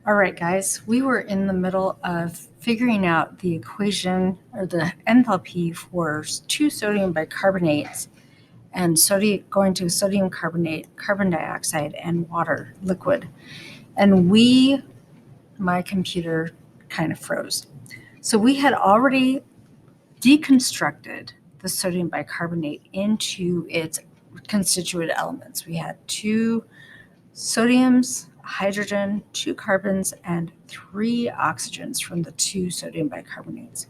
All right, guys, we were in the middle of figuring out the equation or the enthalpy for two sodium bicarbonates and going to sodium carbonate, carbon dioxide, and water, liquid. And my computer kind of froze. So we had already deconstructed the sodium bicarbonate into its constituent elements. We had two sodiums, hydrogen, two carbons, and three oxygens from the two sodium bicarbonates.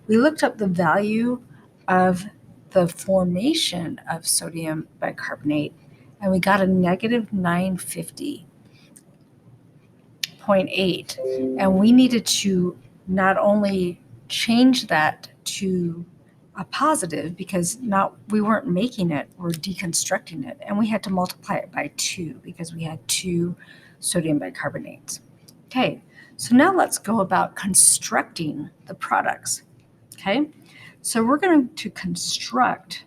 We looked up the value of the formation of sodium bicarbonate, and we got a negative 950.8. And we needed to not only change that to a positive because we weren't making it, we're deconstructing it, and we had to multiply it by 2 because we had two sodium bicarbonates. Okay, so now let's go about constructing the products. Okay, so we're going to construct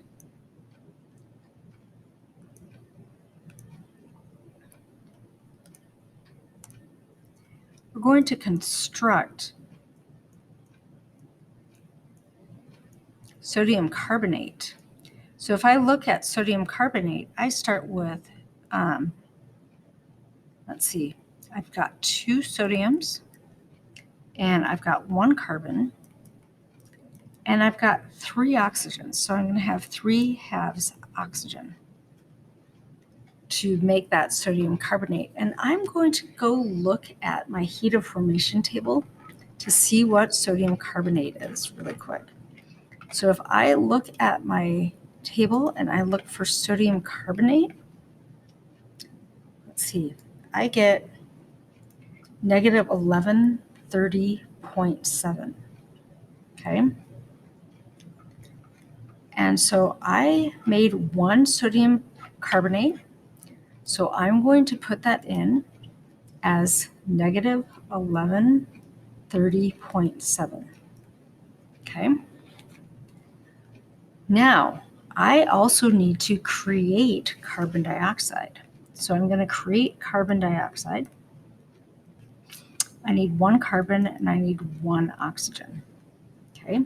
sodium carbonate. So if I look at sodium carbonate, I start with, let's see, I've got two sodiums, and I've got one carbon, and I've got three oxygens. So I'm going to have 3 halves oxygen to make that sodium carbonate. And I'm going to go look at my heat of formation table to see what sodium carbonate is really quick. So if I look at my table and I look for sodium carbonate, let's see, I get negative 1130.7. Okay. And so I made one sodium carbonate. So I'm going to put that in as negative 1130.7. Okay. Now, I also need to create carbon dioxide. So I'm going to create carbon dioxide. I need one carbon and I need one oxygen. Okay.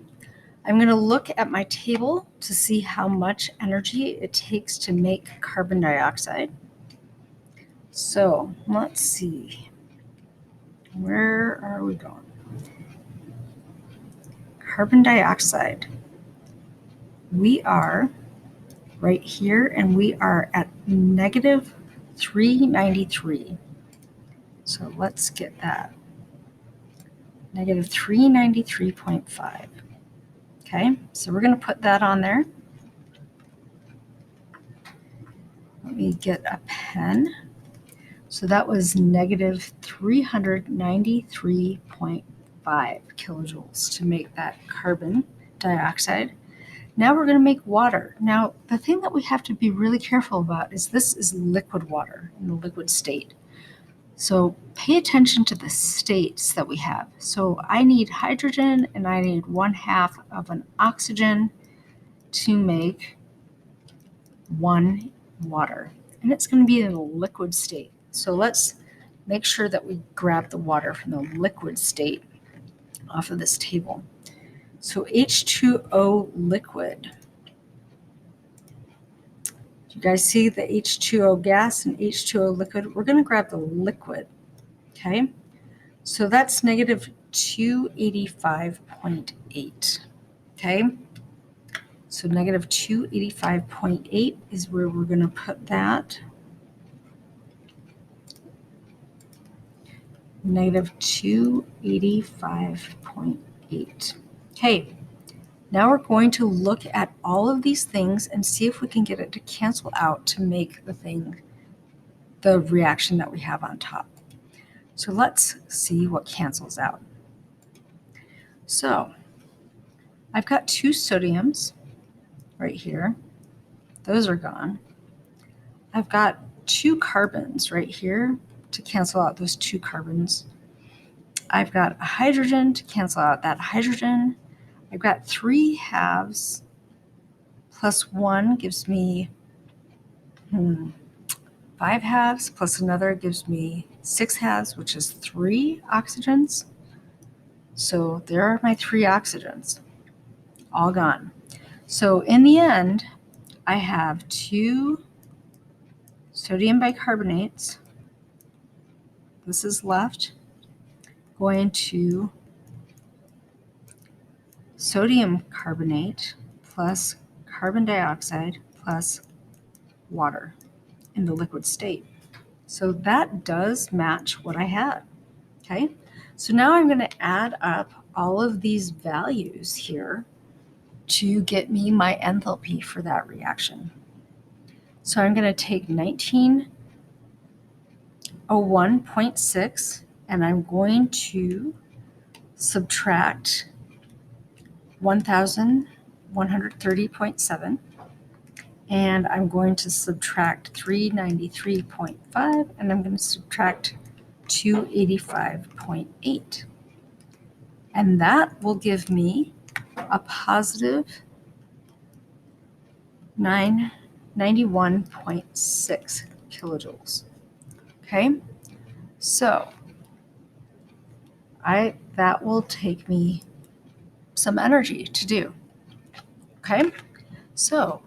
I'm going to look at my table to see how much energy it takes to make carbon dioxide. So let's see. Where are we going? Carbon dioxide. We are right here, and we are at negative 393. So let's get that. Negative 393.5. Okay, so we're going to put that on there. Let me get a pen. So that was negative 393.5 kilojoules to make that carbon dioxide. Now we're going to make water. Now, the thing that we have to be really careful about is this is liquid water in the liquid state. So pay attention to the states that we have. So I need hydrogen and I need 1/2 of an oxygen to make one water. And it's going to be in a liquid state. So let's make sure that we grab the water from the liquid state off of this table. So H2O liquid. You guys see the H2O gas and H2O liquid? We're going to grab the liquid. Okay. So that's negative 285.8. Okay. So negative 285.8 is where we're going to put that. Negative 285.8. Okay. Now we're going to look at all of these things and see if we can get it to cancel out to make the reaction that we have on top. So let's see what cancels out. So I've got two sodiums right here. Those are gone. I've got two carbons right here to cancel out those two carbons. I've got a hydrogen to cancel out that hydrogen. I've got 3 halves plus 1 gives me 5 halves plus another gives me 6 halves, which is 3 oxygens. So there are my 3 oxygens, all gone. So in the end, I have 2 sodium bicarbonates. This is left going to sodium carbonate plus carbon dioxide plus water in the liquid state. So that does match what I had. Okay, so now I'm going to add up all of these values here to get me my enthalpy for that reaction. So I'm going to take 1901.6 and I'm going to subtract 1130.7 and I'm going to subtract 393.5 and I'm going to subtract 285.8. And that will give me a positive 991.6 kilojoules. Okay, so that will take me some energy to do. Okay, so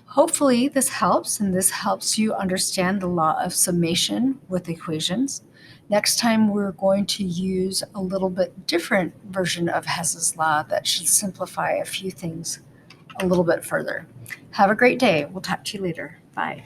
hopefully this helps, and this helps you understand the law of summation with equations. Next time we're going to use a little bit different version of Hess's law that should simplify a few things a little bit further. Have a great day. We'll talk to you later. Bye.